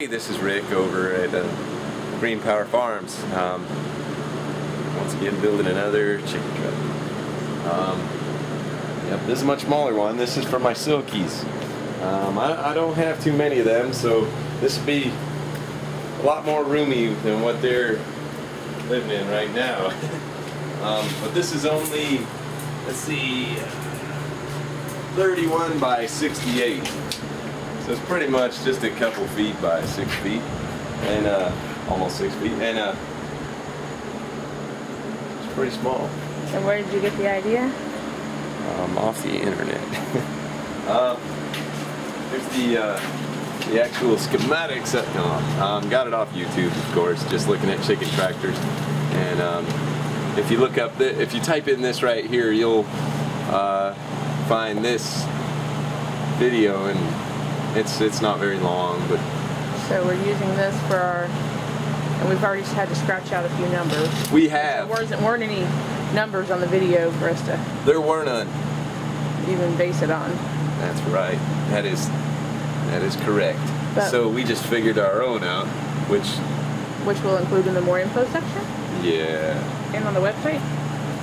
Hey, this is Rick over at Green Power Farms. Once again, building another chicken coop. Yep, this is a much smaller one. This is for my silkies. I don't have too many of them, so this will be a lot more roomy than what they're living in right now. But this is only, let's see, 31 by 68. So it's pretty much just a couple feet by 6 feet, and almost 6 feet, and it's pretty small. So where did you get the idea? Off the internet. There's the actual schematics. Got it off YouTube, of course. Just looking at chicken tractors, and if you look up if you type in this right here, you'll find this video, and it's not very long, but so we're using this for our, and we've already had to scratch out a few numbers. We have. There weren't any numbers on the video for us to. There were none. Even base it on. That's right. That is correct. But so we just figured our own out, which will include in the more info section. Yeah. And on the website.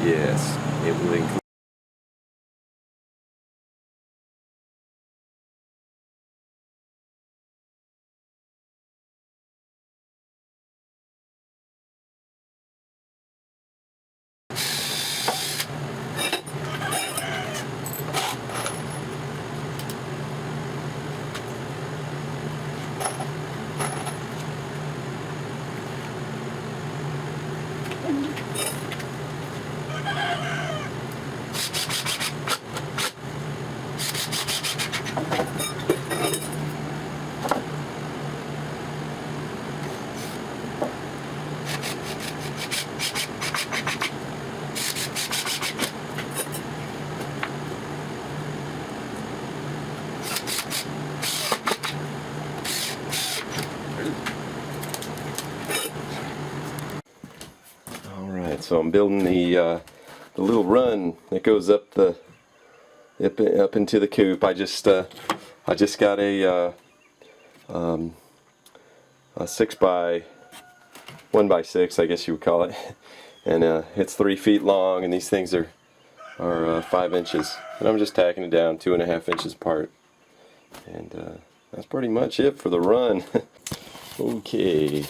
Yes, it will include. So I'm building the little run that goes up up into the coop. I just got a 6 by 1 by 6, I guess you would call it, and it's 3 feet long, and these things are 5 inches, and I'm just tacking it down 2.5 inches apart, and that's pretty much it for the run. Okay.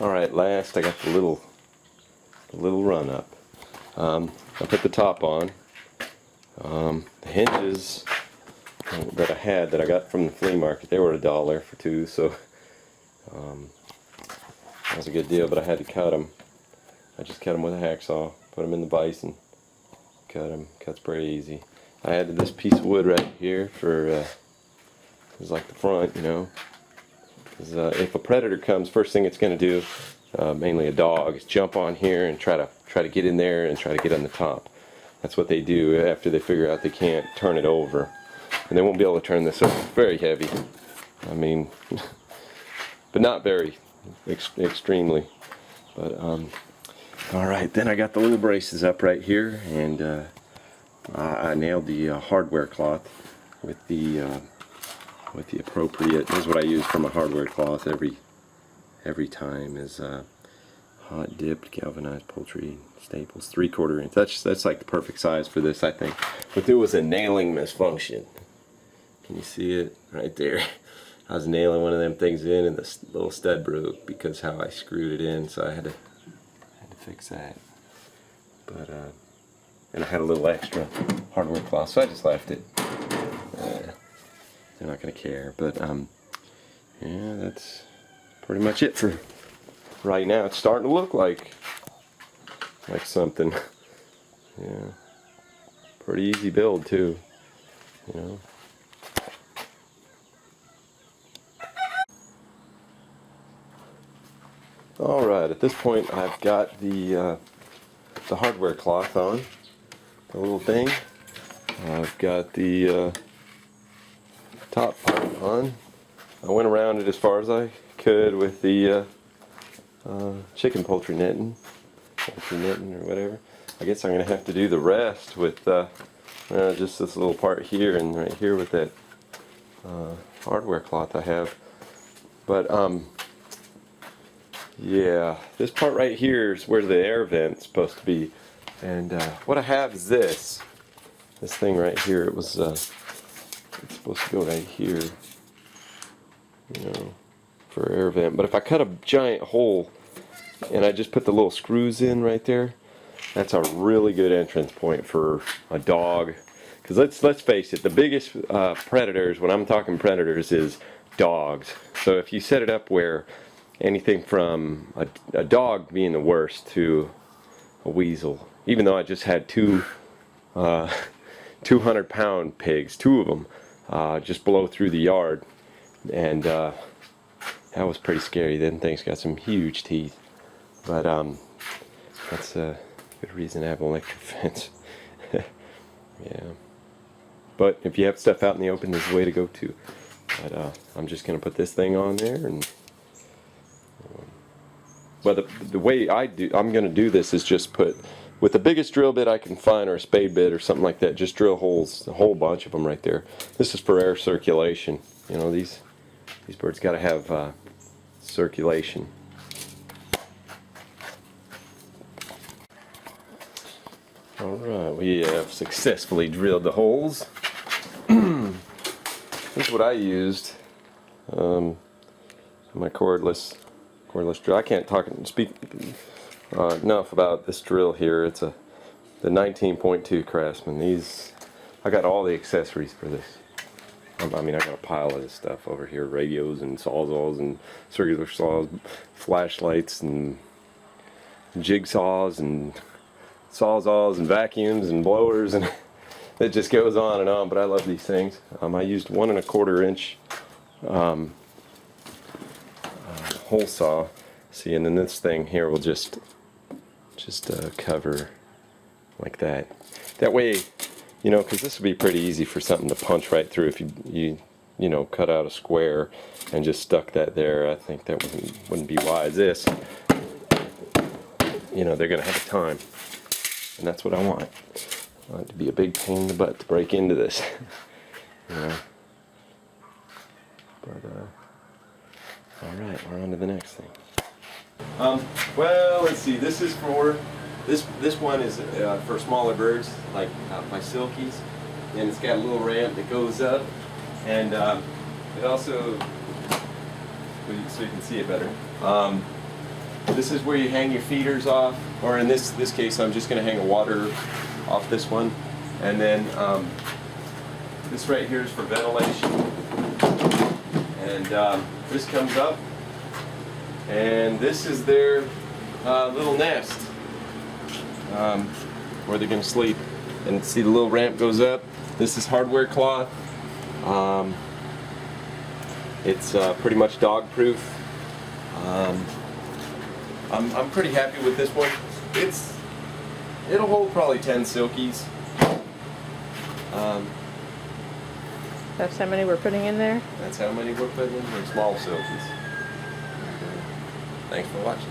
All right. Last, I got the little run up. I put the top on. The hinges that I got from the flea market, they were $1 for 2, so that was a good deal, but I had to cut them. I just cut them with a hacksaw, put them in the vise and cut them. Cuts pretty easy. I added this piece of wood right here for it's like the front, you know. If a predator comes, first thing it's going to do, mainly a dog, is jump on here and try to get in there and try to get on the top. That's what they do after they figure out they can't turn it over, and they won't be able to turn this over. It's very heavy. I mean, but not very extremely. But all right, then I got the little braces up right here, and I nailed the hardware cloth with the appropriate. This is what I use for my hardware cloth every time, is hot dipped galvanized poultry staples, 3/4 inch. That's like the perfect size for this, I think. But there was a nailing misfunction. Can you see it right there? I was nailing one of them things in, and the little stud broke because how I screwed it in. So I had to fix that. But and I had a little extra hardware cloth, so I just left it. They're not gonna care, but yeah, that's pretty much it for right now. It's starting to look like something. Yeah, pretty easy build too, you know. All right, at this point I've got the hardware cloth on, the little thing. I've got the top part on. I went around it as far as I could with the chicken poultry netting or whatever. I guess I'm going to have to do the rest with just this little part here and right here with that hardware cloth I have. But yeah, this part right here is where the air vent's supposed to be. And what I have is this thing right here. It was it's supposed to go right here, you know, for air vent. But if I cut a giant hole and I just put the little screws in right there, that's a really good entrance point for a dog. Because let's face it, the biggest predators, when I'm talking predators, is dogs. So if you set it up where anything from a dog being the worst to a weasel, even though I just had two 200-pound pigs, two of them, just blow through the yard, and that was pretty scary. Them things got some huge teeth, but that's a good reason to have an electric fence. Yeah, but if you have stuff out in the open, there's a way to go too. But I'm just gonna put this thing on there, and well, the way I'm gonna do this is just put, with the biggest drill bit I can find, or a spade bit or something like that, just drill holes, a whole bunch of them right there. This is for air circulation. You know, these birds got to have circulation. Alright, we have successfully drilled the holes. This is what I used. My cordless drill. I can't speak enough about this drill here. It's the 19.2 Craftsman. I got all the accessories for this. I mean, I got a pile of this stuff over here: radios and sawzalls and circular saws, flashlights and jigsaws and sawzalls and vacuums and blowers, and it just goes on and on. But I love these things. I used 1 1/4 inch hole saw. See, and then this thing here will just cover like that. That way, you know, because this would be pretty easy for something to punch right through if you know, cut out a square and just stuck that there. I think that wouldn't be wise. This, you know, they're gonna have a time, and that's what I want. I want it to be a big pain in the butt to break into this. You know. But all right, we're on to the next thing. Well, let's see. This is for this one is for smaller birds, like my silkies, and it's got a little ramp that goes up, and it also, so you can see it better. This is where you hang your feeders off, or in this case, I'm just going to hang a water off this one, and then this right here is for ventilation, and this comes up. And this is their little nest where they're going to sleep. And see, the little ramp goes up. This is hardware cloth. It's pretty much dog proof. I'm pretty happy with this one. It'll hold probably 10 silkies. That's how many we're putting in there? That's how many we're putting in. They're small silkies. Thanks for watching.